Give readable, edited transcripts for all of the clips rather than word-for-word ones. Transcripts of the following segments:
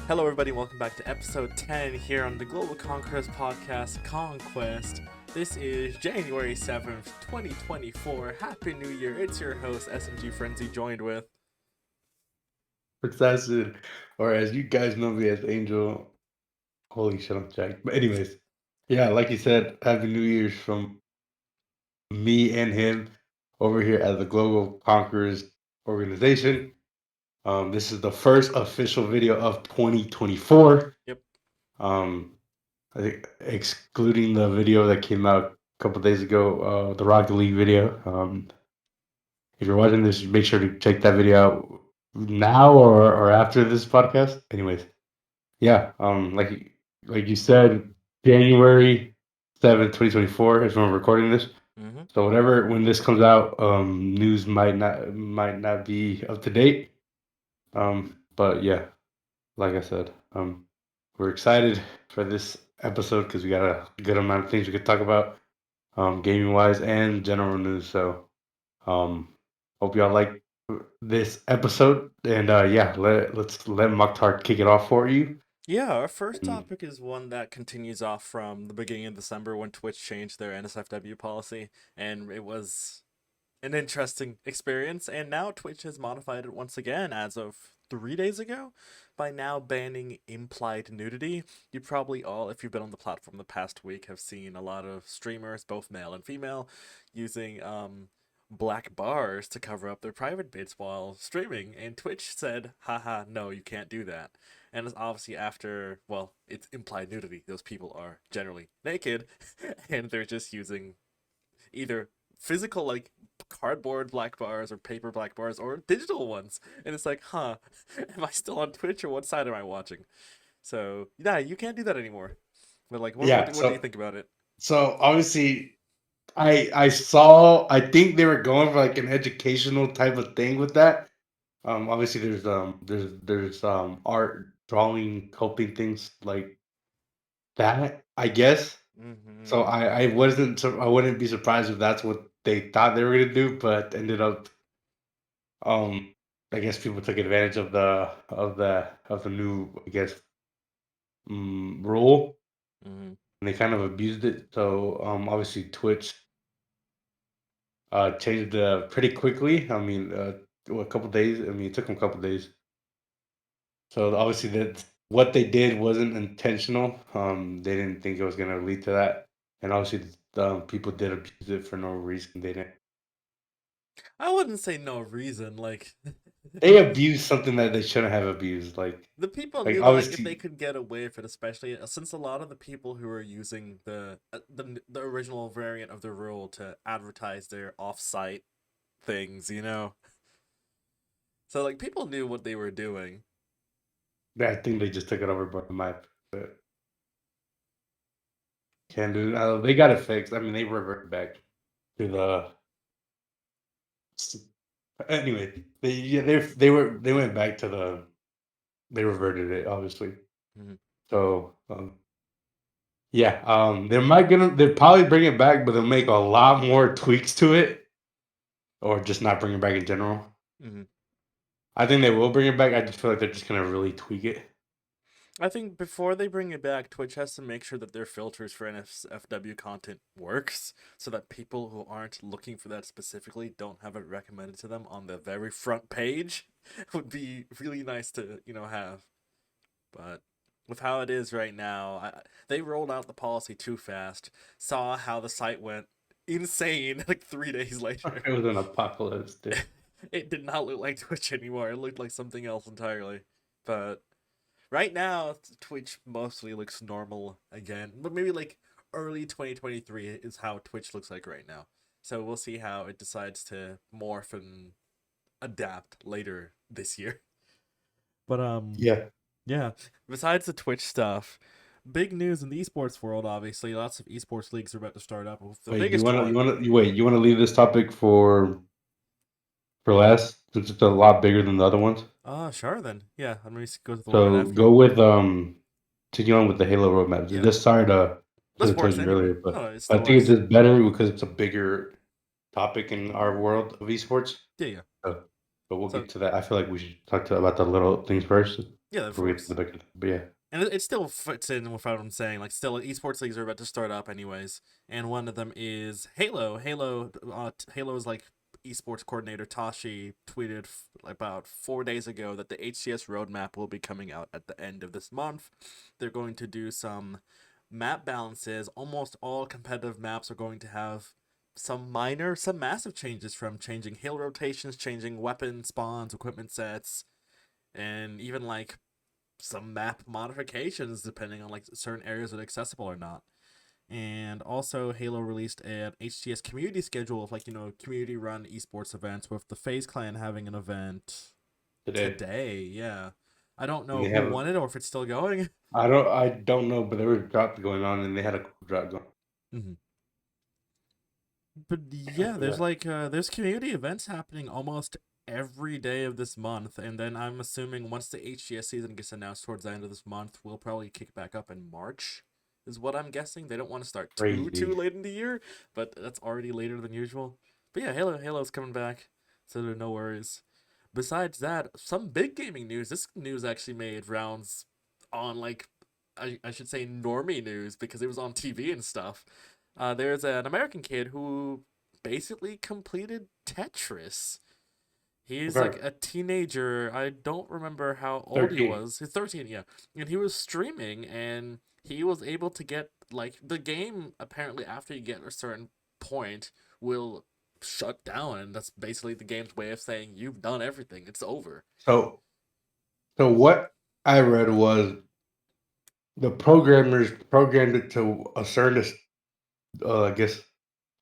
Hello, everybody, and welcome back to episode 10 here on the Global Conquerors podcast, Conquest. This is January 7th, 2024. Happy New Year. It's your host, SMGFrenzy, joined with. Assassin, or as you guys know me as Angel. Holy shit, I'm jacked. But anyways, yeah, like you said, Happy New Year's from me and him over here at the Global Conquerors organization. This is the first official video of 2024. Yep. Um, I think excluding the video that came out a couple days ago, the Rocket League video. If you're watching this, make sure to check that video out now or after this podcast. Anyways, yeah, like you said, January 7th, 2024 is when we're recording this. Mm-hmm. So whatever when this comes out, news might not be up to date. But yeah, like I said, we're excited for this episode because we got a good amount of things we could talk about, gaming wise and general news. So um, hope y'all like this episode. And yeah, let's let Mukhtar kick it off for you. Yeah, our first And topic is one that continues off from the beginning of December when Twitch changed their NSFW policy, and it was an interesting experience. And now Twitch has modified it once again as of 3 days ago by now banning implied nudity. You probably all, if you've been on the platform the past week, have seen a lot of streamers, both male and female, using black bars to cover up their private bits while streaming. And Twitch said, haha, no, you can't do that. And it's obviously after, well, it's implied nudity. Those people are generally naked and they're just using either physical like cardboard black bars or paper black bars or digital ones, and it's like, huh, am I still on Twitch or what side am I watching? So yeah, you can't do that anymore. But like, what yeah, what do you so think about it? obviously I saw I think they were going for like an educational type of thing with that. Obviously there's art, drawing, coping things like that, I guess. So Mm-hmm. I wouldn't be surprised if that's what they thought they were gonna do, but ended up um I guess people took advantage of the new, I guess, rule, Mm-hmm. and they kind of abused it. So obviously Twitch changed pretty quickly. I mean, a couple days. I mean, it took them a couple days. So obviously that what they did wasn't intentional. They didn't think it was gonna lead to that, and obviously people did abuse it for no reason. I wouldn't say no reason. Like, They abused something that they shouldn't have abused. the people Like knew that like if they obviously, could get away with it, especially since a lot of the people who were using the original variant of the rule to advertise their off-site things, so like people knew what they were doing. I think they just took it over by the map. But can do. They got it fixed. I mean, they reverted back to the. Anyway, they went back to they reverted it, obviously. Mhm. So yeah, they're probably bring it back, but they'll make a lot more tweaks to it, or just not bring it back in general. Mhm. I think they will bring it back. I just feel like they're just gonna really tweak it. I think before they bring it back, Twitch has to make sure that their filters for NSFW content works, so that people who aren't looking for that specifically don't have it recommended to them on the very front page. Would be really nice to have. But with how it is right now, they rolled out the policy too fast. Saw how the site went insane like 3 days later. It was an apocalypse, dude. It did not look like Twitch anymore. It looked like something else entirely. But right now, Twitch mostly looks normal again, but maybe like early 2023 is how Twitch looks like right now. So we'll see how it decides to morph and adapt later this year. But Yeah. yeah. Besides the Twitch stuff, big news in the esports world. Obviously, lots of esports leagues are about to start up. With the Wait, biggest one. you wanna leave this topic for last since it's a lot bigger than the other ones. Sure then. Yeah, I'm gonna go to the one right So after you. go with continue on with the Halo roadmap. Yeah, Just sorry to that's tell worse you anyway. earlier, but No, it's I still think it's worse. just better because it's a bigger topic in our world of esports. Yeah, yeah. Uh, but we'll So get to that. I feel like we should talk about the little things first. Yeah, of before we get to course. the big. But yeah, And it still fits in with what I'm saying. Like, still, esports leagues are about to start up, anyways. And one of them is Halo. Halo's like esports coordinator Tashi tweeted about 4 days ago that the HCS roadmap will be coming out at the end of this month. They're going to do some map balances. Almost all competitive maps are going to have some massive changes, from changing hill rotations, changing weapon spawns, equipment sets, and even like some map modifications depending on like certain areas that are accessible or not. And also, Halo released an HTS community schedule of, like, community run esports events, with the FaZe Clan having an event today. today. Yeah. I don't And know they who have. won it or if it's still going. I don't know, but there was a drop going on, and they had a cool drop going. Mm-hmm. But yeah, Yeah, there's community events happening almost every day of this month, and then I'm assuming once the HGS season gets announced towards the end of this month, we'll probably kick back up in March, is what I'm guessing. They don't want to start too crazy. late in the year, but that's already later than usual. But yeah, Halo's coming back, so there are no worries. Besides that, some big gaming news. This news actually made rounds on, like, I should say normie news, because it was on TV and stuff. There's an American kid who basically completed Tetris. He's like Okay, a teenager. I don't remember how old he 13. was. He's 13, yeah. And he was streaming, and he was able to get, like, the game, apparently after you get a certain point, will shut down, and that's basically the game's way of saying you've done everything. It's over. So, so what I read was the programmers programmed it to a certain, I guess,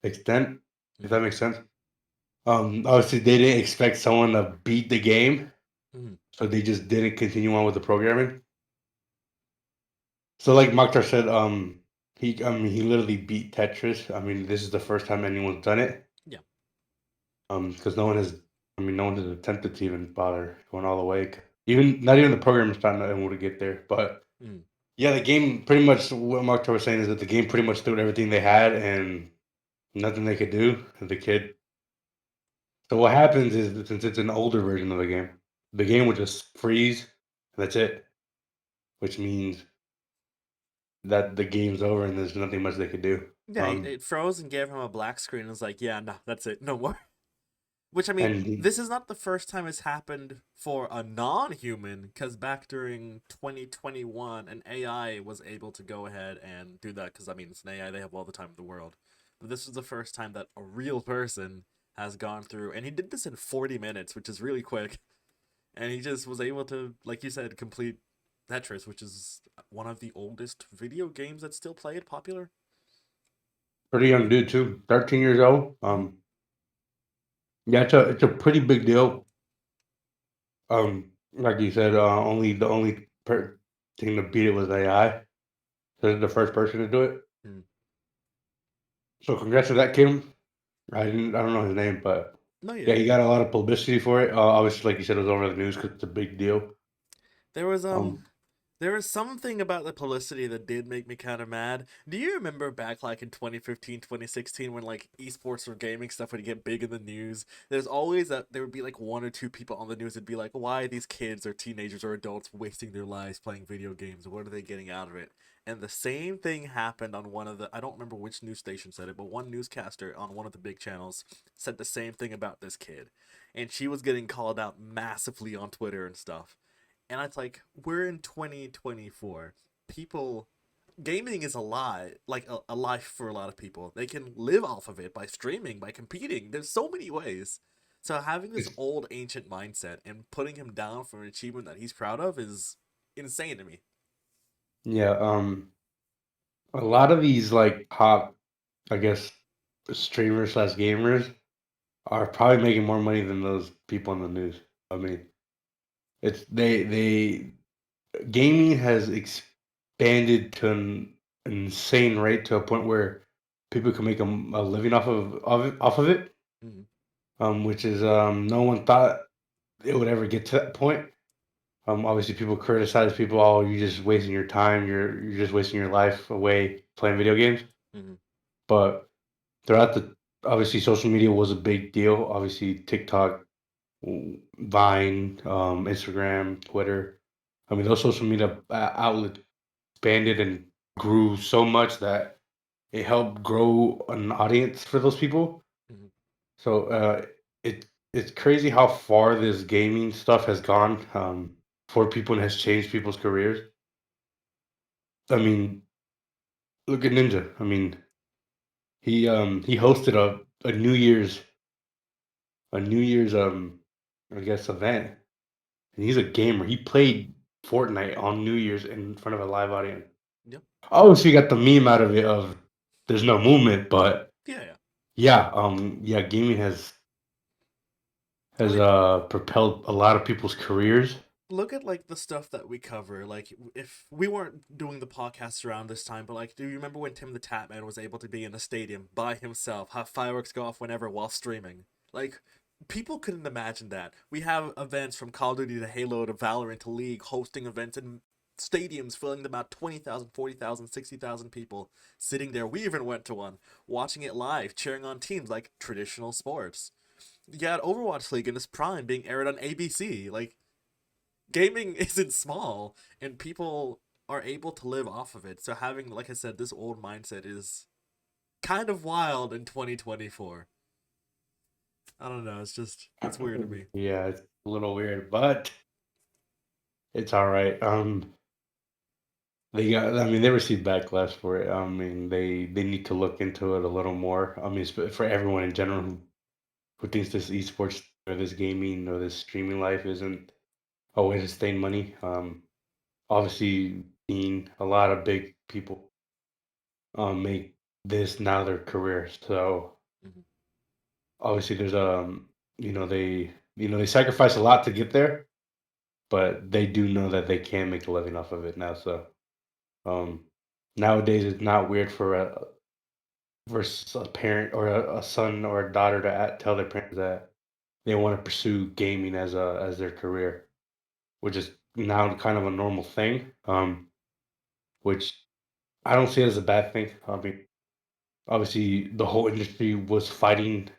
extent, if Mm-hmm. that makes sense. Obviously, they didn't expect someone to beat the game, Mm-hmm. so they just didn't continue on with the programming. So, like Maktar said, he literally beat Tetris. I mean, this is the first time anyone's done it. Yeah. Because no one has attempted to even bother going all the way. Even not even the programmers trying to able to get there. But Mm-hmm. yeah, the game pretty much what Maktar was saying is that the game pretty much threw everything they had and nothing they could do. The kid. So what happens is that since it's an older version of the game would just freeze. And that's it, which means that the game's over and there's nothing much they could do. Yeah, it froze and gave him a black screen and was like, yeah, no, that's it. No more. Which, I mean, And this is not the first time it's happened for a non-human, because back during 2021, an AI was able to go ahead and do that. Because, I mean, it's an AI; they have all the time in the world. But this was the first time that a real person has gone through, and he did this in 40 minutes, which is really quick. And he just was able to, like you said, complete Tetris, which is one of the oldest video games that's still played, popular. pretty young dude too, 13 years old. Mm-hmm. Yeah, it's a pretty big deal. Like you said, only the only thing to beat it was AI. So the first person to do it. Mm-hmm. So congrats to that kid. I don't know his name, but No, yeah, yeah. he got a lot of publicity for it. Obviously, like you said, it was over the news because it's a big deal. There was Um, There was something about the publicity that did make me kind of mad. Do you remember back, like, in 2015, 2016, when, like, esports or gaming stuff would get big in the news? There's always there would be like one or two people on the news that'd be like, why are these kids or teenagers or adults wasting their lives playing video games? What are they getting out of it? And the same thing happened on one of the, I don't remember which news station said it, but one newscaster on one of the big channels said the same thing about this kid. And she was getting called out massively on Twitter and stuff. And it's like, we're in 2024. People, gaming is a lie, like a life for a lot of people. They can live off of it by streaming, by competing. There's so many ways. So having this it's old ancient mindset and putting him down for an achievement that he's proud of is insane to me. yeah. A lot of these like top, I guess, streamers slash gamers are probably making more money than those people in the news. I mean, it's they gaming has expanded to an insane rate to a point where people can make a living off of it. Mm-hmm. Which is no one thought it would ever get to that point. Obviously, people criticize people. Oh, you're just wasting your time. You're just wasting your life away playing video games. Mm-hmm. But throughout the obviously social media was a big deal. Obviously, TikTok, Vine, Instagram, Twitter. I mean, those social media outlets expanded and grew so much that it helped grow an audience for those people. Mhm. So it it's crazy how far this gaming stuff has gone for people and has changed people's careers. I mean, look at Ninja. I mean, he hosted a New Year's I guess event, and he's a gamer. He played Fortnite on New Year's in front of a live audience. Yep. Obviously, you got the meme out of it of there's no movement, but Yeah, yeah. yeah, gaming I has mean, propelled a lot of people's careers. look at like the stuff that we cover. Like, if we weren't doing the podcast around this time, but like, do you remember when Tim the Tatman was able to be in a stadium by himself, have fireworks go off whenever while streaming? Like, people couldn't imagine that. We have events from Call of Duty to Halo to Valorant to League hosting events in stadiums filling them out 20,000, 40,000, 60,000 people sitting there. We even went to one, watching it live, cheering on teams like traditional sports. You had Overwatch League in its prime being aired on ABC. Like, gaming isn't small, and people are able to live off of it. So having, like I said, this old mindset is kind of wild in 2024. I don't know. It's weird to me. Yeah, it's a little weird, but it's all right. I mean, they received backlash for it. I mean, they need to look into it a little more. I mean, for everyone in general who thinks this esports or this gaming or this streaming life isn't a way to sustain money. Obviously, seeing a lot of big people make this now their career. So Hmm. obviously, there's they sacrifice a lot to get there, but they do know that they can make a living off of it now. So um, nowadays, it's not weird for a parent or a son or a daughter to tell their parents that they want to pursue gaming as their career, which is now kind of a normal thing. Which I don't see it as a bad thing. I mean, obviously, the whole industry was fighting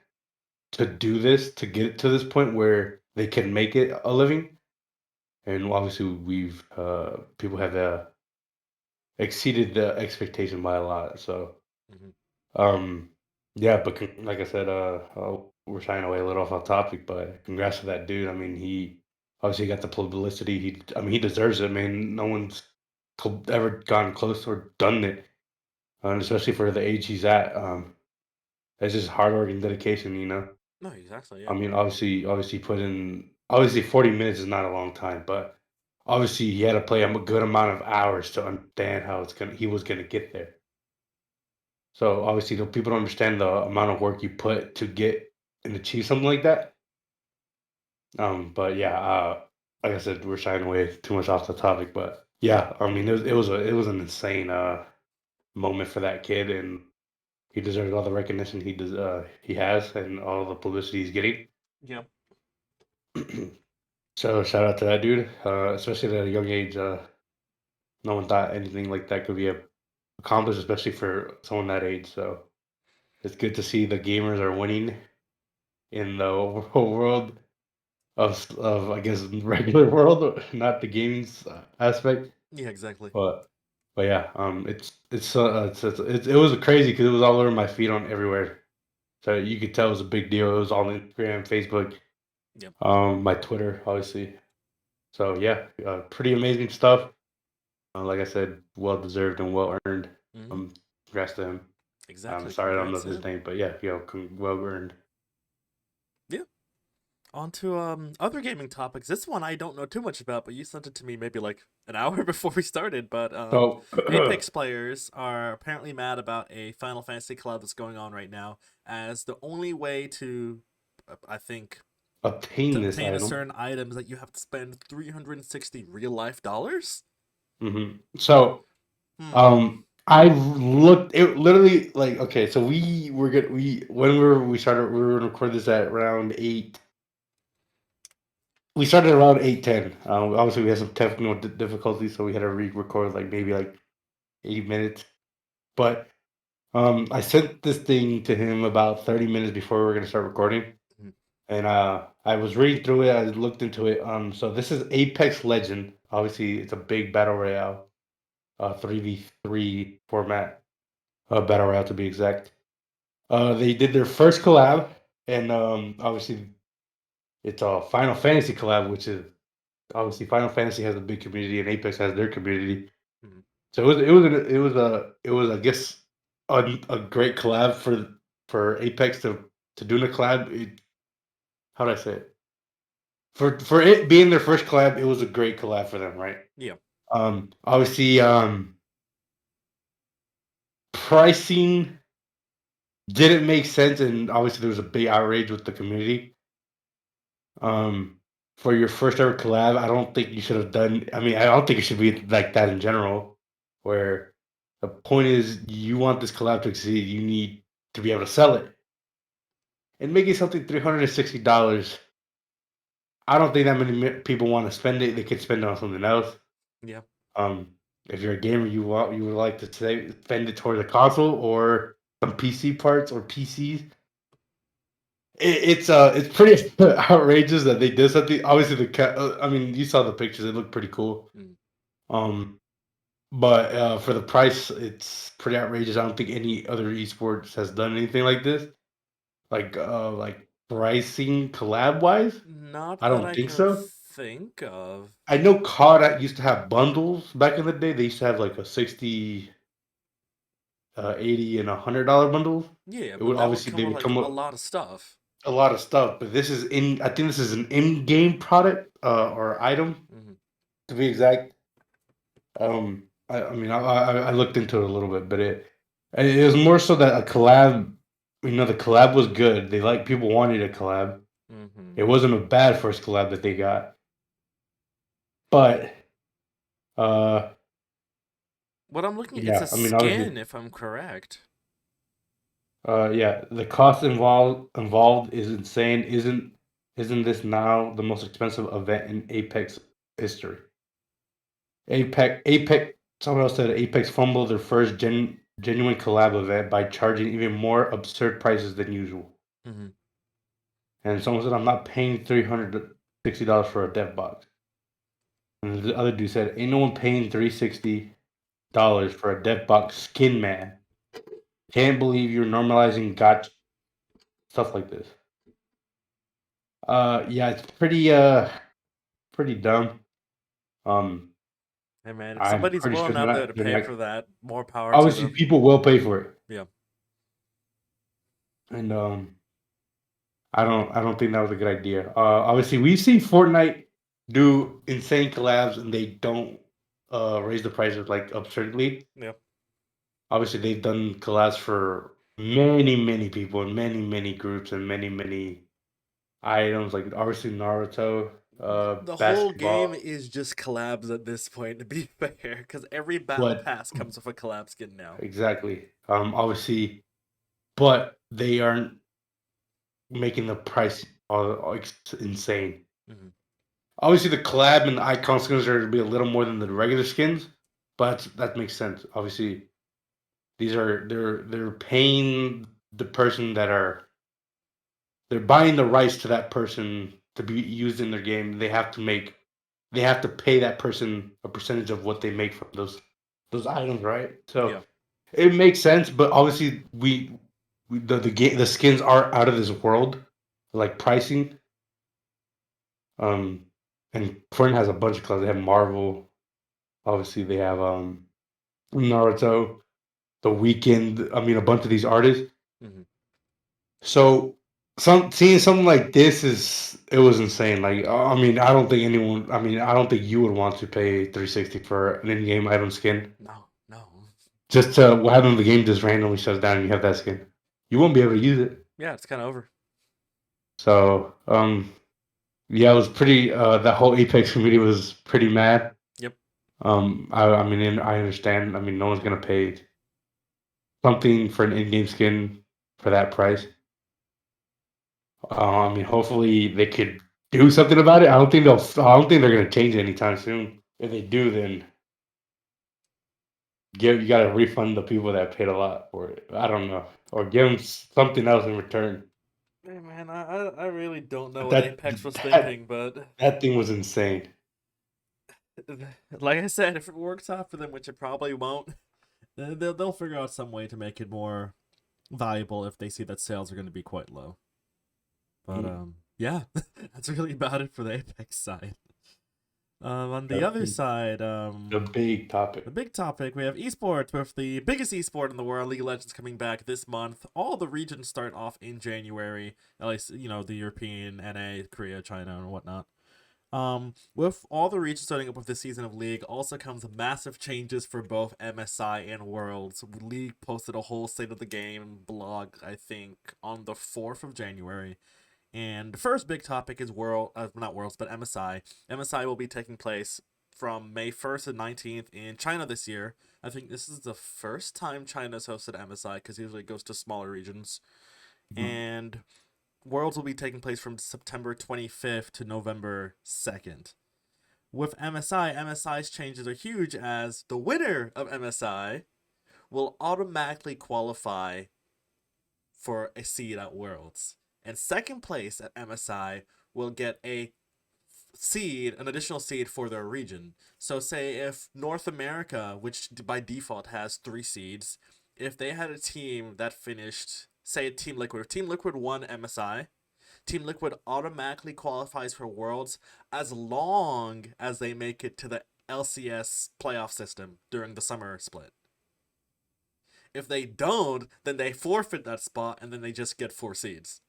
to do this to get to this point where they can make it a living, and obviously, we've people have exceeded the expectation by a lot. So Hmm. Um, yeah, but like I said, we're shying away a little off topic, but congrats to that dude. I mean, he obviously got the publicity. I mean, he deserves it, man. No one's ever gone close or done it, and especially for the age he's at. It's just hard work and dedication, you know. No, exactly. I Yeah. mean, obviously, put in. Obviously, 40 minutes is not a long time, but obviously, he had to play a good amount of hours to understand how he was gonna get there. So obviously, the people don't understand the amount of work you put to get and achieve something like that. But yeah, like I said, we're shying away too much off the topic. But yeah, I mean, it was an insane moment for that kid, and he deserves all the recognition he has and all the publicity he's getting. Yep. So shout out to that dude, especially at a young age. No one thought anything like that could be accomplished, especially for someone that age. So it's good to see the gamers are winning in the overall world of I guess regular world, not the gaming aspect. Yeah. Exactly. But yeah, it was crazy because it was all over my feed on everywhere. So you could tell it was a big deal. It was on Instagram, Facebook, Yep. my Twitter, obviously. So yeah, pretty amazing stuff. Like I said, well deserved and well earned. Hmm. Um, congrats to him. Exactly. Sorry, I don't know Congrats to his him. name, but yeah, well earned. Yeah. On to other gaming topics. This one I don't know too much about, but you sent it to me maybe like an hour before we started. But So Apex players are apparently mad about a Final Fantasy collab that's going on right now, as the only way to, I think, to obtain this obtain a item. certain item is that you have to spend 360 real life dollars. So Hmm. I looked it literally like okay, so we were good. We were gonna record this at around 8. We started around 8:10. Obviously, we had some technical difficulties, so we had to re-record like maybe like 80 minutes. But I sent this thing to him about 30 minutes before we were gonna start recording, and I was reading through it. I looked into it. So this is Apex Legend. Obviously, it's a big battle royale, 3v3 format, battle royale to be exact. They did their first collab, and obviously it's a Final Fantasy collab, which is obviously Final Fantasy has a big community, and Apex has their community. Mhm. So it was I guess a great collab for Apex to do a collab. How do I say it? For it being their first collab, it was a great collab for them, right? Yeah. Obviously, pricing didn't make sense, and obviously there was a big outrage with the community. Um, for your first ever collab, I don't think you should have done. I mean, I don't think it should be like that in general. Where the point is, you want this collab to succeed, you need to be able to sell it, and making something $360. I don't think that many people want to spend it. They could spend it on something else. Yeah. Um, if you're a gamer, you would like to spend it towards a console or some PC parts or PCs. It's pretty outrageous that they did something. Obviously, I mean, you saw the pictures; it looked pretty cool. Mm. Um, but for the price, it's pretty outrageous. I don't think any other esports has done anything like this, like pricing collab wise. Not I that don't I think can so. think of. I know COD used to have bundles back in the day. They used to have like a 60, 80, and $100 bundles. Yeah, It but would that would obviously come they with would like come a with lot of stuff. a lot of stuff, but this is in. I think this is an in-game product or item Hmm. to be exact. I mean, I looked into it a little bit, but it was more so that a collab. You know, the collab was good. They like people wanted a collab. Hmm. It wasn't a bad first collab that they got, but uh, What I'm looking at, it's a yeah. I mean, obviously, skin, if I'm correct. yeah. The cost involved is insane. Isn't this now the most expensive event in Apex history? Apex. Someone else said Apex fumbled their first genuine collab event by charging even more absurd prices than usual. Hmm. And someone said, "I'm not paying $360 for a dev box." And the other dude said, "Ain't no one paying $360 for a dev box skin, man. Can't believe you're normalizing gotcha stuff like this." Yeah, it's pretty dumb. Um, Hey man, if I'm somebody's pretty sure willing out there to pay for that, more power to obviously them. people will pay for it, Yeah. and I don't think that was a good idea. Obviously, we've seen Fortnite do insane collabs, and they don't raise the prices like absurdly. Yeah. Obviously, they've done collabs for many people and many groups and many items, like obviously Naruto, The whole game basketball, is just collabs at this point, to be fair, because every battle but pass comes with a collab skin now. exactly. Obviously, but they aren't making the price insane. Hmm. Obviously, the collab and the icon skins are going to be a little more than the regular skins, but that makes sense. Obviously, they're paying the person that are they're buying the rights to that person to be used in their game. They have to pay that person a percentage of what they make from those items, right? So Yeah. it makes sense, but obviously the skins are out of this world, like pricing. Um, and Fortnite has a bunch of clubs. They have Marvel. Obviously, they have Naruto, The Weeknd. I mean, a bunch of these artists. Hmm. So seeing something like this it was insane. Like I mean, I don't think anyone. I mean, I don't think you would want to pay 360 for an in-game item skin No, no. just to what happens if the game just randomly shuts down and you have that skin. You won't be able to use it. Yeah, it's kind of over. So yeah, it was pretty. The whole Apex community was pretty mad. Yep. I mean, and I understand. I mean, no one's gonna pay something for an in-game skin for that price. I mean, hopefully they could do something about it. I don't think they're gonna change it anytime soon. If they do, then you gotta refund the people that paid a lot for it. I don't know, or give them something else in return. Hey, man, I really don't know what That Apex was that thinking, but that thing was insane. like I said, if it works out for them, which it probably won't, they'll figure out some way to make it more valuable if they see that sales are going to be quite low. But Mm. yeah, that's really about it for the Apex side. On the other The, side, the big the topic. big topic, we have esports with the biggest esport in the world, League of Legends, coming back this month. All the regions start off in January, at least, the European, NA, Korea, China, and whatnot. With all the regions starting up with this season of League, also comes massive changes for both MSI and Worlds. League posted a whole state of the game blog, I think, on the 4th of January. And the first big topic is not Worlds, but MSI. MSI will be taking place from May 1st and 19th in China this year. I think this is the first time China's hosted MSI because usually it goes to smaller regions. Mhm. And Worlds will be taking place from September 25th to November 2nd. With MSI, MSI's changes are huge as the winner of MSI will automatically qualify for a seed at Worlds. And second place at MSI will get an additional seed for their region. So say if North America, which by default has 3 seeds, if they had a team that finished, say Team Liquid, if Team Liquid won MSI, Team Liquid automatically qualifies for Worlds as long as they make it to the LCS playoff system during the summer split. If they don't, then they forfeit that spot and then they just get 4 seeds.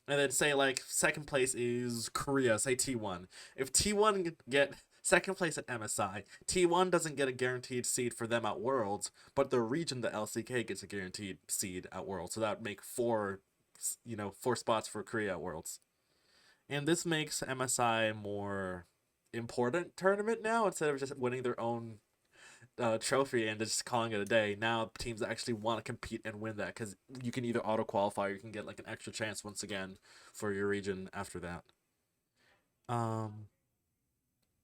And then say like second place is Korea, say T1. If T1 get second place at MSI, T1 doesn't get a guaranteed seed for them at Worlds, but the region, the LCK, gets a guaranteed seed at Worlds. So that would make 4 spots for Korea at Worlds. And this makes MSI more important tournament now instead of just winning their own trophy and just calling it a day. Now teams actually want to compete and win that because you can either auto qualify or you can get like an extra chance once again for your region after that. Um,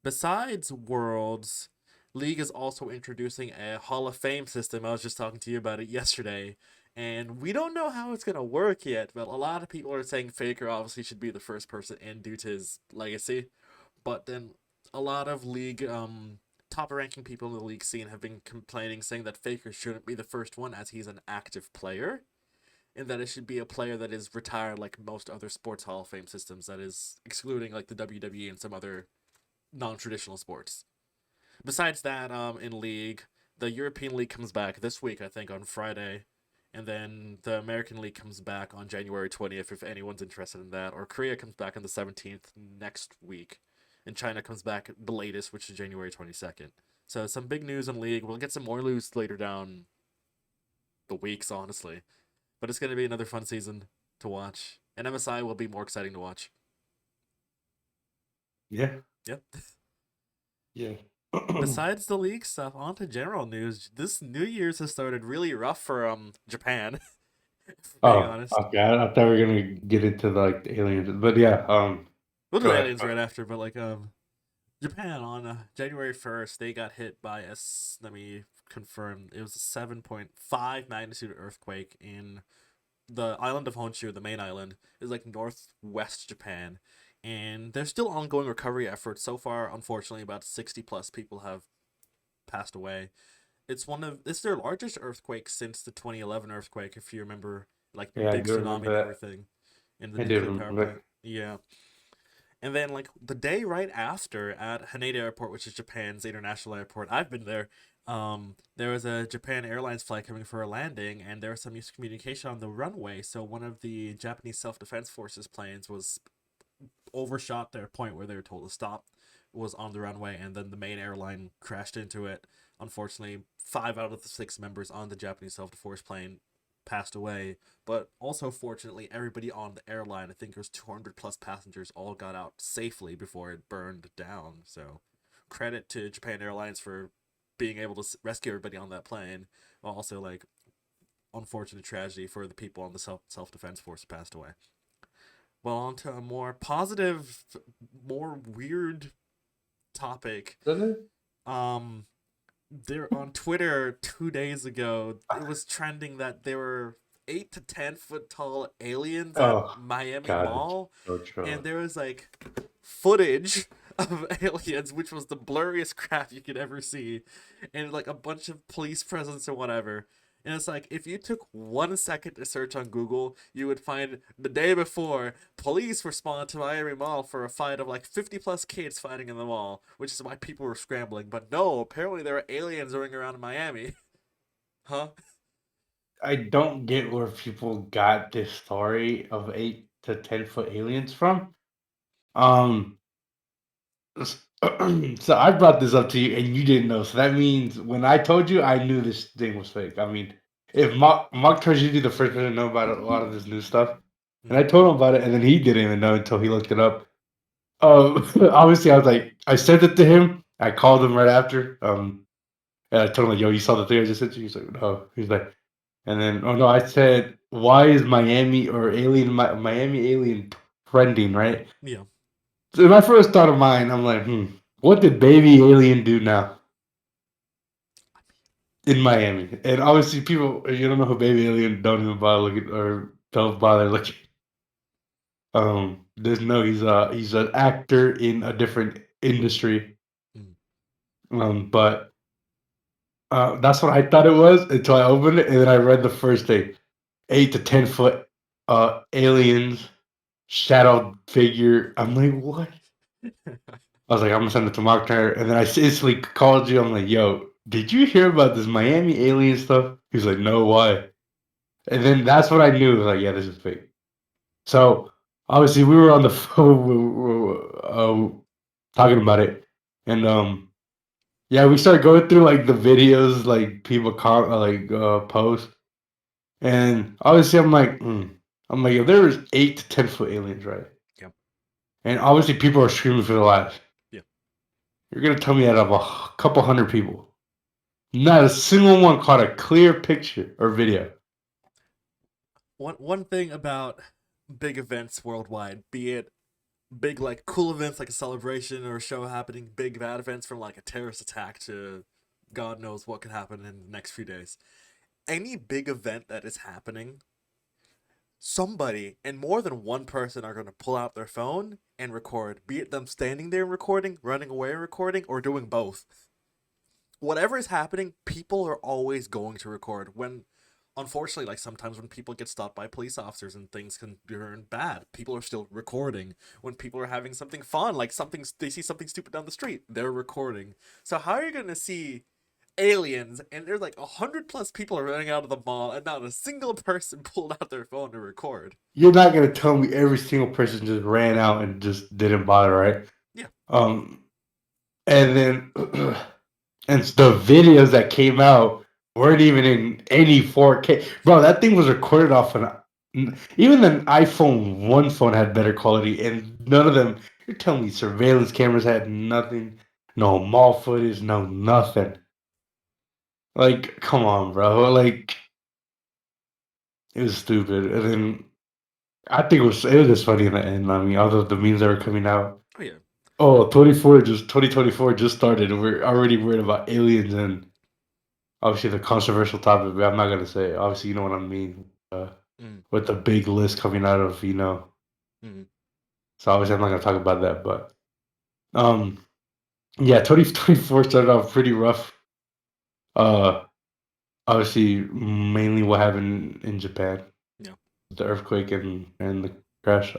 Besides Worlds, League is also introducing a Hall of Fame system. I was just talking to you about it yesterday. And we don't know how it's going to work yet, but a lot of people are saying Faker obviously should be the first person in due to his legacy. But then a lot of league top ranking people in the league scene have been complaining, saying that Faker shouldn't be the first one as he's an active player, and that it should be a player that is retired like most other sports Hall of Fame systems, that is excluding like the WWE and some other non-traditional sports. Besides that, in league, the European League comes back this week, I think, on Friday. And then the American League comes back on January 20th if anyone's interested in that. Or Korea comes back on the 17th next week. And China comes back the latest, which is January 22nd. So some big news in league. We'll get some more news later down the weeks, honestly. But it's going to be another fun season to watch. And MSI will be more exciting to watch. Yeah. Yep. Yeah. Besides the league stuff, on to general news. This New Year's has started really rough for Japan, for being Oh, honest. okay. I thought we were gonna get into like the aliens, but yeah. We'll Go do ahead. aliens right after, but like Japan on January 1st, they got hit by let me confirm, it was a 7.5 magnitude earthquake in the island of Honshu, the main island, is like northwest Japan. And there's still ongoing recovery efforts. So far, unfortunately, about 60 plus people have passed away. It's their largest earthquake since the 2011 earthquake, if you remember, like the Yeah, I big do tsunami remember and that. everything in the I do nuclear power remember plant. Yeah. And then like the day right after at Haneda Airport, which is Japan's international airport, I've been there. There was a Japan Airlines flight coming for a landing, and there was some miscommunication on the runway. So one of the Japanese Self Defense Forces planes was overshot their point where they were told to stop, was on the runway, and then the main airline crashed into it. Unfortunately, 5 out of the 6 members on the Japanese self-defense plane passed away, but also fortunately everybody on the airline, I think there was 200 plus passengers, all got out safely before it burned down. So credit to Japan Airlines for being able to rescue everybody on that plane, while also like unfortunate tragedy for the people on the self-defense force who passed away. Well, on to a more positive, more weird topic. that. Um, there on Twitter 2 days ago, it was trending that there were 8 to 10 foot tall aliens at Oh Miami God, it's Mall, so and true. there was like footage of aliens, which was the blurriest crap you could ever see, and like a bunch of police presence or whatever. And it's like if you took 1 second to search on Google, you would find the day before police respond to Miami Mall for a fight of like 50 plus kids fighting in the mall, which is why people were scrambling. But no, apparently there are aliens roaming around in Miami. Huh? I don't get where people got this story of 8 to 10 foot aliens from. Um, so I brought this up to you and you didn't know. So that means when I told you, I knew this thing was fake. I mean, if Mark turns you to the first person to know about a lot of this new stuff, and I Mm, told him about it, and then he didn't even know until he looked it up. Obviously, I was like, I sent it to him. I called him right after. And I told him like, "Yo, you saw the thing I just sent you?" He's like, "No." He's like, and then, oh no, I said, "Why is Miami alien trending?" Right. yeah. So my first thought of mine, I'm like, what did baby alien do now in Miami? And obviously, people, if you don't know who baby alien, don't even bother looking or don't bother looking. There's no, he's an actor in a different industry. Mm. But that's what I thought it was until I opened it, and then I read the first thing: 8 to 10 foot aliens, shadow figure. I'm like, what? I was like, I'm gonna send it to Mark Turner, and then I instantly called you. I'm like, yo, did you hear about this Miami alien stuff? He's like, no, why? And then that's what I knew. I was like, yeah, this is fake. So obviously, we were on the phone, talking about it, and yeah, we started going through like the videos, like people post, and obviously, I'm like, if there was 8 to 10 foot aliens, right? Yep. And obviously, people are screaming for the lives. Yeah. You're gonna tell me out of a couple hundred people, not a single one caught a clear picture or video. One thing about big events worldwide, be it big like cool events like a celebration or a show happening, big bad events from like a terrorist attack to God knows what could happen in the next few days. Any big event that is happening, somebody and more than one person are going to pull out their phone and record, be it them standing there and recording, running away and recording, or doing both. Whatever is happening, people are always going to record. When, unfortunately, like sometimes when people get stopped by police officers and things can turn bad, people are still recording. When people are having something fun, like something they see something stupid down the street, they're recording. So how are you gonna see aliens and there's like 100 plus people are running out of the mall and not a single person pulled out their phone to record? You're not gonna tell me every single person just ran out and just didn't bother, right? Yeah. Um, and then and the videos that came out weren't even in any 4K, bro. That thing was recorded off even an iPhone one phone had better quality, and none of them. You're telling me surveillance cameras had nothing, no mall footage, no nothing. Like, come on, bro. Like, it was stupid. And then I think it was just funny in the end. I mean, all the memes that were coming out. Oh yeah. Oh, 2024 just started, and we're already worried about aliens and obviously the controversial topic. But I'm not gonna say it. Obviously, you know what I mean. Mm, With the big list coming out of mm, so obviously I'm not gonna talk about that. But um, yeah, 2024 started off pretty rough. Uh, obviously mainly what happened in Japan, yeah. the earthquake and the crash.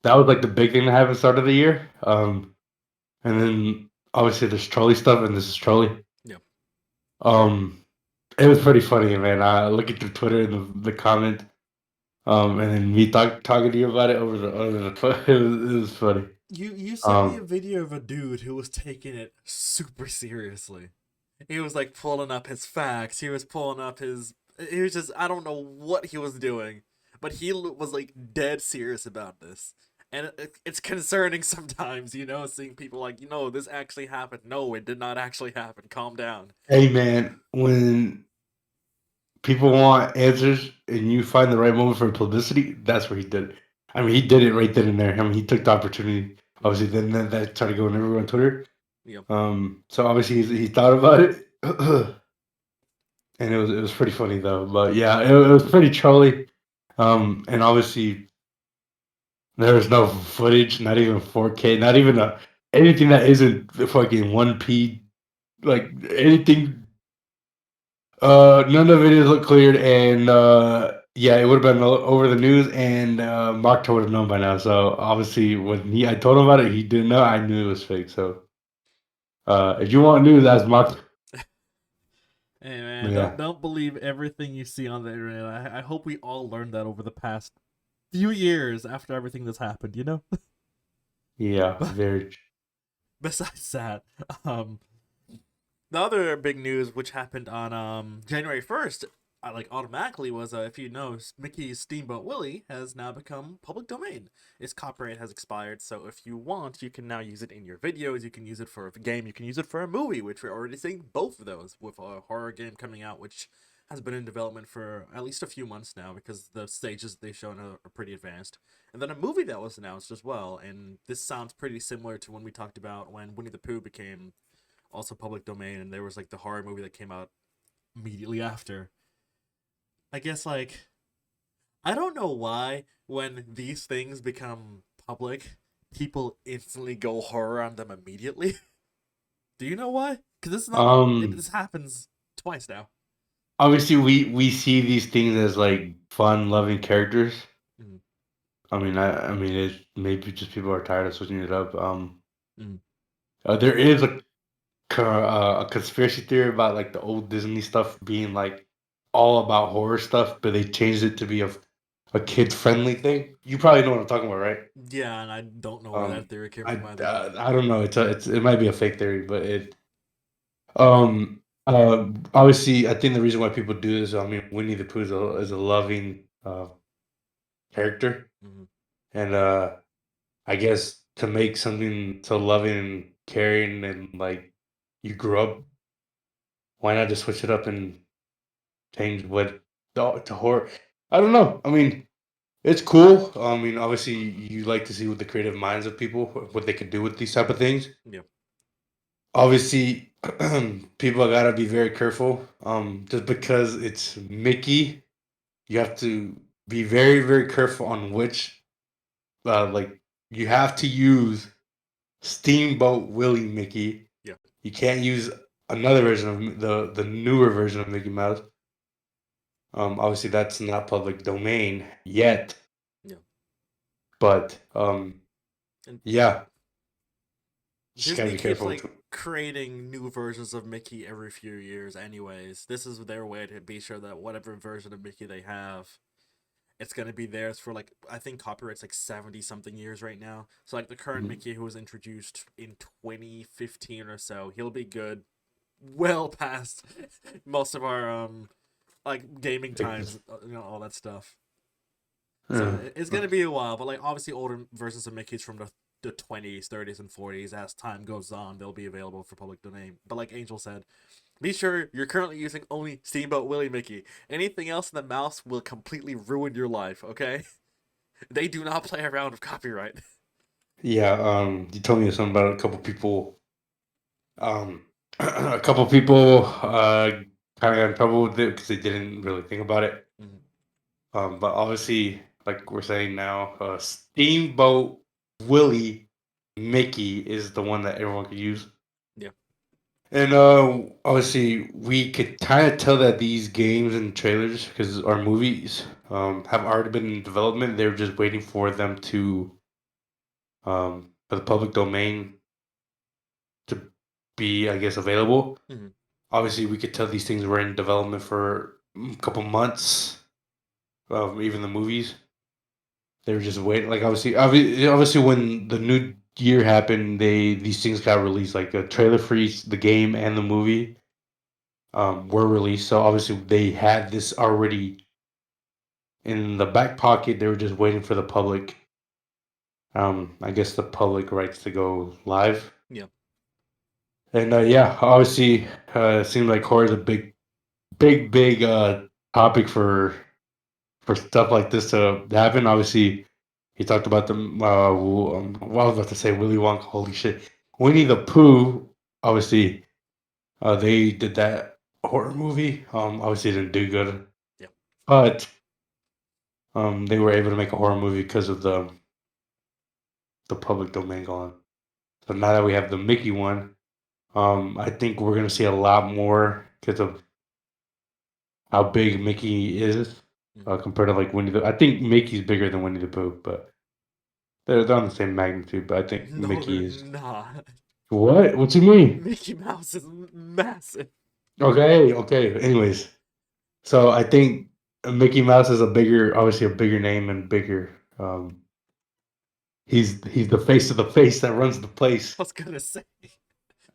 That was like the big thing that happened start of the year. And then obviously there's trolley stuff, and this is trolley. Yeah. Um, it was pretty funny, man. I looking through Twitter and the comment, and then me talking to you about it over the phone. It was funny. You sent me a Um, video of a dude who was taking it super seriously. He was like pulling up his facts. He was pulling up his. He was just. I don't know what he was doing, but he was like dead serious about this. And it's concerning sometimes, seeing people like, this actually happened. No, it did not actually happen. Calm down. hey man, when people want answers and you find the right moment for publicity, that's where he did it. I mean, he did it right then and there. I mean, he took the opportunity. Mm, Obviously, then that started going everywhere on Twitter. yeah. So obviously he thought about it. and it was pretty funny though. But yeah, it was pretty trolly. And obviously there was no footage, not even 4K, not even anything that isn't the fucking 1P, like anything. None of the videos look cleared, and yeah, it would have been over the news, and Mark would have known by now. So obviously, when I told him about it, he didn't know. I knew it was fake. So if you want news, that's Mark. Hey man, Yeah, don't believe everything you see on the internet. I hope we all learned that over the past few years after everything that's happened, you know? yeah, But very. besides that, um the other big news which happened on January 1st, like automatically was if you know, Mickey's Steamboat Willie has now become public domain. Its copyright has expired, so if you want, you can now use it in your videos, you can use it for a game, you can use it for a movie, which we're already seeing both of those with a horror game coming out which has been in development for at least a few months now because the stages they've shown are pretty advanced. And then a movie that was announced as well, and this sounds pretty similar to when we talked about when Winnie the Pooh became also public domain, and there was like the horror movie that came out immediately after. I guess like I don't know why when these things become public, people instantly go horror on them immediately. Do you know why? Because this is not Um, this happens twice now. Obviously, we see these things as like fun, loving characters. Mm, I mean, it maybe just people are tired of switching it up. mm, There is a conspiracy theory about like the old Disney stuff being like all about horror stuff, but they changed it to be a kid friendly thing. You probably know what I'm talking about, right? yeah, and I don't know where that Um, theory came I from either. I don't know. It might be a fake theory, but um obviously I think the reason why people do this. I mean, Winnie the Pooh is a loving character, Mm, and I guess to make something so loving and caring and like you grew up, why not just switch it up and change what to horror? I don't know. I mean, it's cool. I mean, obviously, you like to see what the creative minds of people what they could do with these type of things. yeah, Obviously, people gotta be very careful. Just because it's Mickey, you have to be very, very careful on which, like, you have to use Steamboat Willie Mickey. yeah, You can't use another version of the newer version of Mickey Mouse. Obviously, that's not public domain yet, yeah. but And yeah, just gotta Disney be keeps careful. like creating new versions of Mickey every few years anyways. This is their way to be sure that whatever version of Mickey they have, it's gonna be theirs for like I think copyright's like 70 something years right now. So like the current Mhm. Mickey who was introduced in 2015 or so, he'll be good well past most of our like gaming times, all that stuff. So Uh, it's gonna be a while, but like obviously older versions of Mickey's from the 20s, 30s, and 40s. As time goes on, they'll be available for public domain. But like Angel said, be sure you're currently using only Steamboat Willie Mickey. Anything else in the mouse will completely ruin your life. Okay, they do not play around with copyright. yeah, you told me something about a couple people. A couple people kind of got in trouble with it because they didn't really think about it. Mhm. But obviously, like we're saying now, Steamboat Willie Mickey is the one that everyone could use. Yeah. And obviously, we could kind of tell that these games and trailers, because our movies, have already been in development. They're just waiting for them to, for the public domain to be, I guess, available. Hmm. Obviously, we could tell these things were in development for a couple months. Even the movies, they were just waiting. Like obviously, when the new year happened, these things got released. Like the trailer for each, the game and the movie, were released. So obviously, they had this already in the back pocket. They were just waiting for the public. I guess the public rights to go live. Yeah. And yeah, obviously, it seems like horror is a big topic for stuff like this to happen. Obviously, he talked about the what I was about to say, Willy Wonka. Holy shit, Winnie the Pooh. Obviously, they did that. horror movie. Obviously it didn't do good, Yeah. but they were able to make a horror movie because of the public domain going. So now that we have the Mickey one, I think we're gonna see a lot more because of how big Mickey is Mm. compared to like Winnie the. I think Mickey's bigger than Winnie the Pooh, but they're on the same magnitude. But I think No, they're Mickey is. not. What? What you mean? Mickey Mouse is massive. Okay, okay. Anyways, so I think Mickey Mouse is a bigger, obviously a bigger name and bigger. He's the face of the face that runs the place. I was gonna say.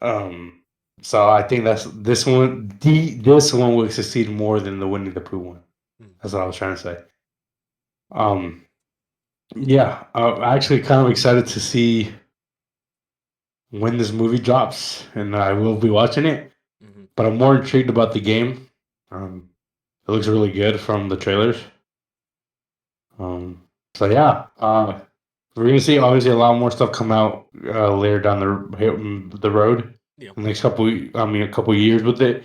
Um, so I think that's this one. This one will succeed more than the Winnie the Pooh one. Mm. That's what I was trying to say. Um, yeah, I'm actually kind of excited to see when this movie drops, and I will be watching it. Mm-hmm. But I'm more intrigued about the game. It looks really good from the trailers. So yeah, we're gonna see obviously a lot more stuff come out later down the road. Yeah. The next a couple years with it,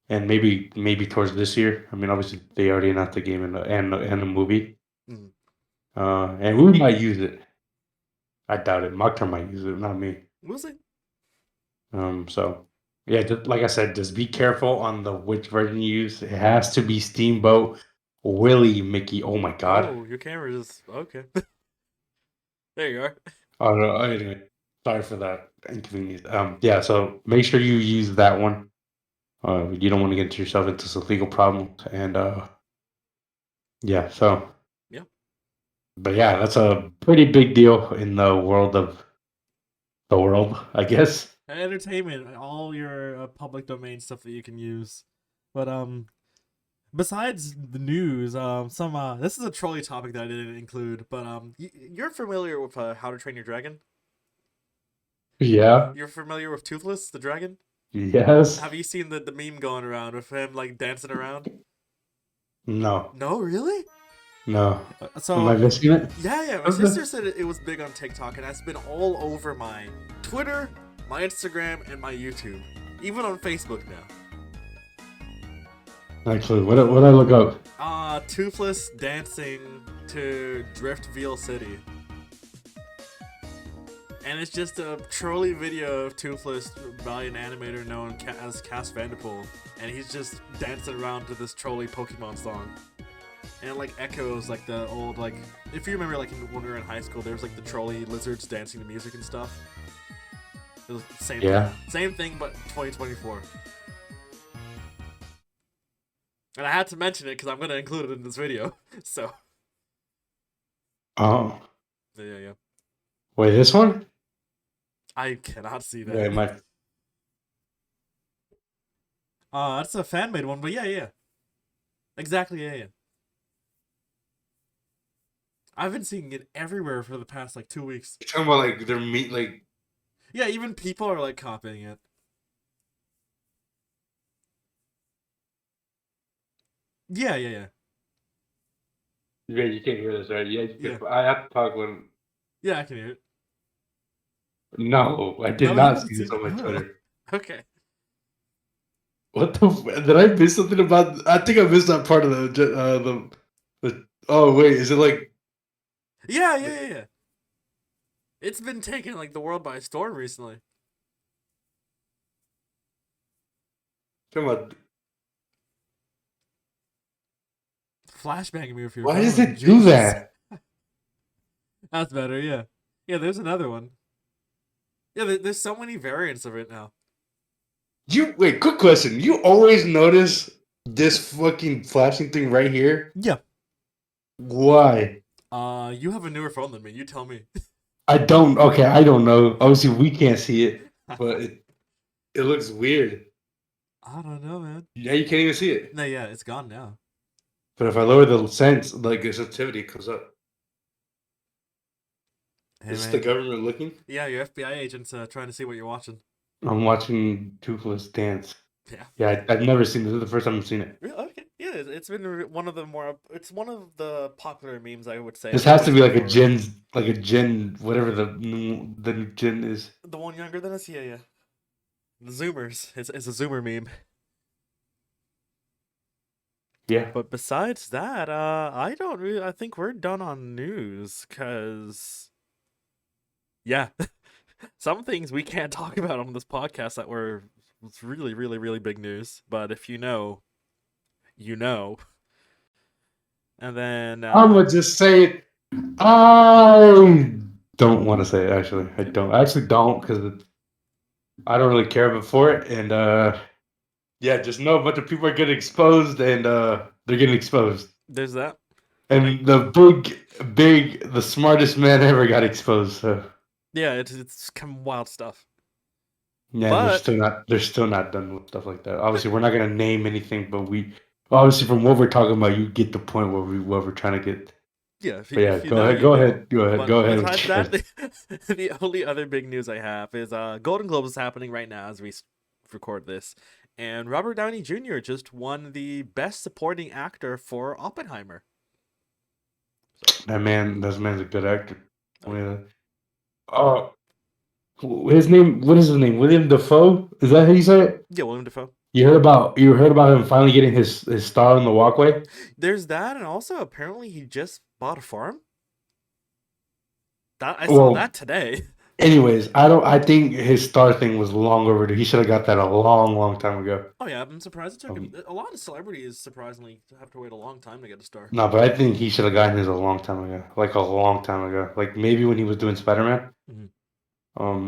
and maybe towards this year. I mean, obviously they already announced the game and the movie, Mm. and we might use it. I doubt it. Mockturn might use it, not me. We'll see. So yeah, just, like I said, just be careful on the which version you use. It has to be Steamboat Willie Mickey. Oh my god. Oh, your camera is okay. There you are. Oh no, anyway, sorry for that inconvenience. Yeah, so make sure you use that one. You don't want to get yourself into some legal problems, and yeah. So, Yeah. but yeah, that's a pretty big deal in the world of the world, I guess. Entertainment, all your public domain stuff that you can use. But besides the news, some this is a trolley topic that I didn't include, but you're familiar with How to Train Your Dragon? Yeah. You're familiar with Toothless, the dragon? Yes. Have you seen the meme going around with him like dancing around? No. No, really? No. Am I So missing it? yeah, my sister said it was big on TikTok, and it's been all over my Twitter, my Instagram, and my YouTube, even on Facebook now. Actually, what I look up? Toothless dancing to Driftville City. And it's just a trolley video of Toothless by an animator known as Cas Van de Pol. And he's just dancing around to this trolley Pokemon song. And it like echoes like the old, like, if you remember like when we were in high school, there was like the trolley lizards dancing to music and stuff. It was the same Yeah. thing. Same thing, but 2024. And I had to mention it because I'm going to include it in this video. So, Oh, yeah. wait, this one? I cannot see that. Wait, my. That's a fan made one, but yeah. Exactly, yeah. I've been seeing it everywhere for the past like 2 weeks. You're talking about like their meat, like. Yeah, even people are like copying it. Yeah. Yeah, you can't hear this, right? Yeah, Yeah. I have to talk when. Yeah, I can hear it. No, I did No, you not haven't see this seen it? on my Oh, Twitter. okay. What the? Did I miss something about? I think I missed that part of the. Oh wait, is it like? Yeah. It's been taking like the world by storm recently. Come on. Flashbanging me with your Why does phone. it do Jeez. that? That's better, yeah. Yeah, there's another one. Yeah, there's so many variants of it now. You wait. Quick question. You always notice this fucking flashing thing right here? Yeah. Why? You have a newer phone than me. You tell me. I don't. Okay, I don't know. Obviously, we can't see it, but it looks weird. I don't know, man. Yeah, you can't even see it. No, yeah, it's gone now. But if I lower the sensitivity comes up. Hey, Is this the man. government looking? Yeah, your FBI agent's trying to see what you're watching. I'm watching Toothless dance. Yeah. Yeah, I've never seen this. This is the first time I've seen it. Really? Okay. Yeah, it's been one of the more. It's one of the popular memes, I would say. This of has to be like a 2024. gen, whatever the new gen is. The one younger than us? Yeah. The Zoomers. It's a Zoomer meme. Yeah. But besides that, I don't really. I think we're done on news, cause yeah, some things we can't talk about on this podcast that were was really, really, really big news. But if you know, you know. And then, I'm gonna just say it. I don't want to say it. Actually, I yeah, don't. I actually don't because I don't really care before it. And yeah, just know a bunch of people are getting exposed, and they're getting exposed. there's that. Like, And the smartest man ever got exposed. So yeah, it's kind of wild stuff. yeah, and But they're still not done with stuff like that. Obviously, we're not gonna name anything, but we obviously from what we're talking about, you get the point what we're trying to get. yeah, But yeah, if you know, you know. go But ahead besides with that, yours. the only other big news I have is Golden Globes is happening right now as we record this, and Robert Downey Jr. just won the Best Supporting Actor for Oppenheimer. So, That man's a good actor. oh yeah, Yeah. Oh, his name. What is his name? William Defoe. Is that how you say it? yeah, William Dafoe. You heard about him finally getting his star on the walkway. There's that, and also apparently he just bought a farm. That I saw Well, that today. anyways, I don't. I think his star thing was long overdue. He should have got that a long time ago. Oh yeah, I'm surprised it took him. Um, A lot of celebrities surprisingly have to wait a long time to get a star. no, but I think he should have gotten his a long time ago. Like a long time ago. Like maybe when he was doing Spider Man. Mm-hmm.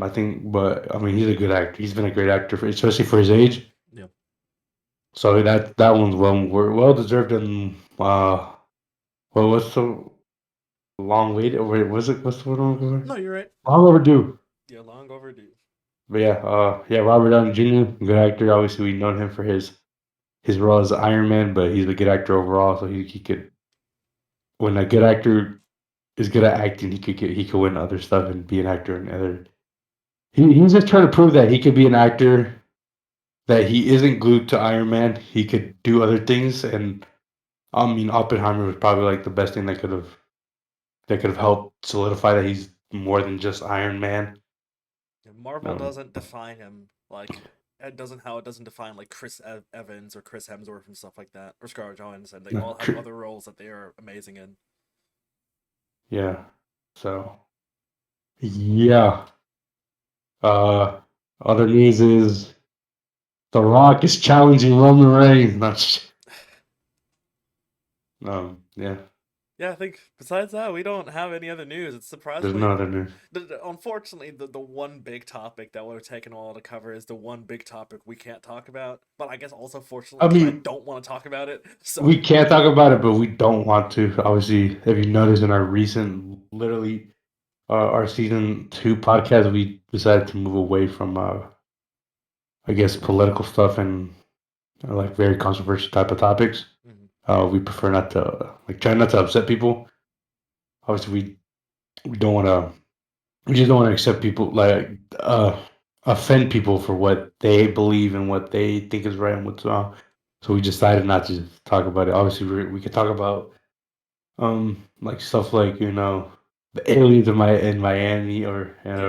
I think, but I mean, he's a good actor. He's been a great actor, especially for his age. Yeah. So that one's well deserved. And what's the long wait? Or wait, was it? What's the word I'm looking No, for? you're right. Long overdue. Yeah, long overdue. But yeah, Robert Downey Jr., good actor. Obviously, we've known him for his role as Iron Man, but he's a good actor overall. So he could, when a good actor is good at acting, he could win other stuff and be an actor in other. He's just trying to prove that he could be an actor, that he isn't glued to Iron Man. He could do other things, and I mean, Oppenheimer was probably like the best thing that could have helped solidify that he's more than just Iron Man. Yeah, Marvel Um, doesn't define him like it doesn't how it doesn't define like Chris Evans or Chris Hemsworth and stuff like that or Scarlett Johansson. They all have other roles that they are amazing in. yeah. So yeah. Uh, Other news is The Rock is challenging Roman Reigns. Yeah. Yeah, I think besides that, we don't have any other news. It's There's surprisingly, no other news. unfortunately, the one big topic that would have taken a while to cover is the one big topic we can't talk about. But I guess also, fortunately, I because I mean, don't want to talk about it. So, we can't talk about it, but we don't want to. Obviously, if you noticed in our recent, literally, our season 2 podcast, we decided to move away from, I guess, political stuff and like very controversial type of topics. mhm. We prefer not to like try not to upset people. Obviously, we don't want to. We just don't want to accept people like offend people for what they believe and what they think is right and what's wrong. So we decided not to talk about it. Obviously, we could talk about like stuff like the aliens in Miami Yeah,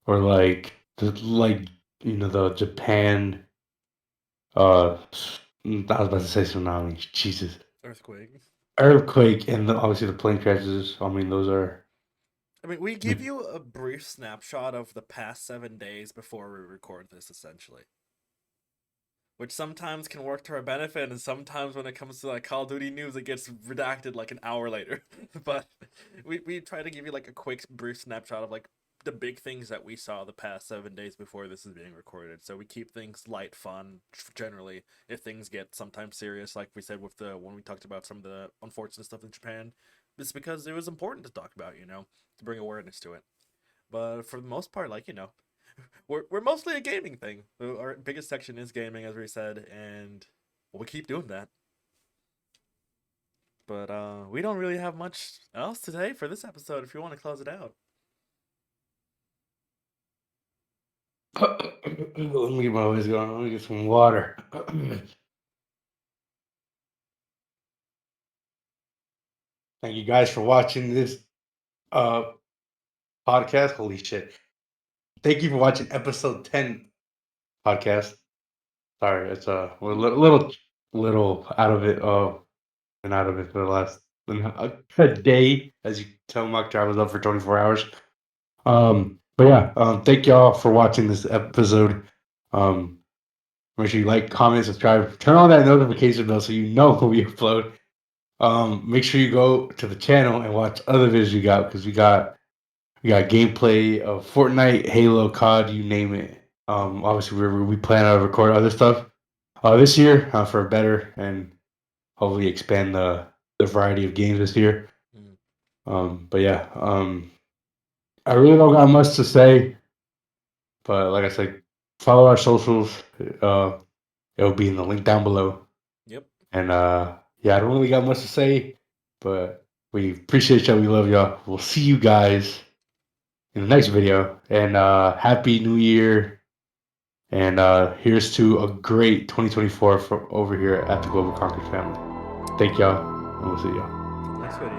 or like the Japan I was about to say tsunami. Jesus, earthquake. earthquake and obviously the plane crashes. I mean, those are. I mean, we give you a brief snapshot of the past 7 days before we record this, essentially. Which sometimes can work to our benefit, and sometimes when it comes to like Call of Duty news, it gets redacted like an hour later. But we try to give you like a quick, brief snapshot of like the big things that we saw the past 7 days before this is being recorded. So we keep things light, fun, generally. If things get sometimes serious, like we said with the when we talked about some of the unfortunate stuff in Japan, it's because it was important to talk about, to bring awareness to it. But for the most part, like we're mostly a gaming thing. Our biggest section is gaming, as we said, and we keep doing that. But we don't really have much else today for this episode. If you want to close it out, Let me get my voice going. Let me get some water. Thank you guys for watching this uh podcast. Holy shit! Thank you for watching episode 10 podcast. Sorry, it's we're a little little out of it. Been out of it for the last a day. As you tell, mock draft was up for 24 hours. But yeah, thank y'all for watching this episode. Make sure you like, comment, subscribe, turn on that notification bell so you know when we upload. Make sure you go to the channel and watch other videos we got, because we got gameplay of Fortnite, Halo, COD, you name it. Obviously we plan to record other stuff this year for better and hopefully expand the variety of games this year. Mm. But yeah, I really don't got much to say. But like I said, follow our socials. It'll be in the link down below. Yep. And yeah, I don't really got much to say, but we appreciate y'all. We love y'all. We'll see you guys in the next video. And happy New Year. And here's to a great 2024 for over here at the Global Conquest family. Thank y'all, and we'll see y'all. Next video.